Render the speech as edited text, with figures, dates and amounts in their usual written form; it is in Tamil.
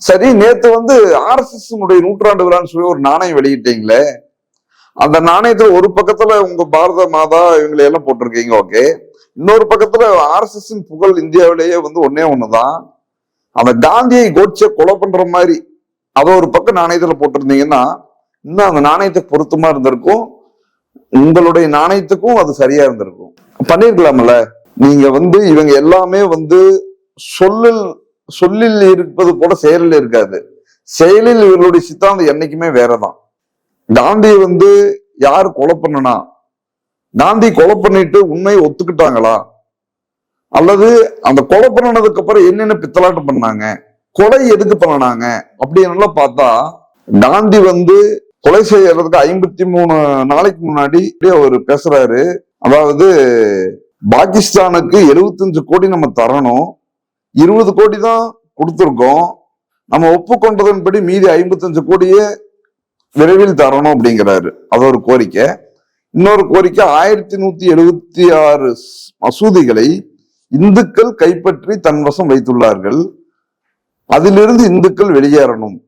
சரி, நேத்து RSS நூற்றாண்டு விழான்னு சொல்லி ஒரு நாணயம் வெளியிட்டீங்களே, அந்த நாணயத்துல ஒரு பக்கத்துல உங்க பாரத மாதா இவங்களை எல்லாம் போட்டிருக்கீங்க, ஓகே. இன்னொரு பக்கத்துல RSS புகழ் இந்தியாவிலேயே ஒன்னே ஒண்ணுதான். அந்த காந்தியை கோட்சே கொலை பண்ற மாதிரி அத ஒரு பக்கம் நாணயத்துல போட்டிருந்தீங்கன்னா இன்னும் அந்த நாணயத்தை பொருத்தமா இருந்திருக்கும். உங்களுடைய நாணயத்துக்கும் அது சரியா இருந்திருக்கும். பண்ணிருக்கலாம்ல. நீங்க இவங்க எல்லாமே சொல்லில் இருப்பது போல செயலில் இருக்காது. செயலில் இவர்களுடைய சித்தாந்தம் என்னைக்குமே வேறதான். காந்தியை யாரு கொலை பண்ணனா, காந்தி கொலை பண்ணிட்டு உண்மையை ஒத்துக்கிட்டாங்களா, அல்லது அந்த கொலை பண்ணதுக்கு அப்புறம் என்னென்ன பித்தலாட்டம் பண்ணாங்க, கொலை எதுக்கு பண்ணனாங்க அப்படின்னு பார்த்தா, காந்தி கொலை செய்யறதுக்கு 53 நாளைக்கு முன்னாடி அவர் பேசுறாரு. அதாவது பாகிஸ்தானுக்கு 75 கோடி நம்ம தரணும், 20 கோடி தான் கொடுத்திருக்கோம், நம்ம ஒப்புக்கொண்டதன்படி மீதி 55 கோடியே விரைவில் தரணும் அப்படிங்கிறாரு. அது ஒரு கோரிக்கை. இன்னொரு கோரிக்கை 1176 மசூதிகளை இந்துக்கள் கைப்பற்றி தன் வசம் வைத்துள்ளார்கள், அதிலிருந்து இந்துக்கள் வெளியேறணும்.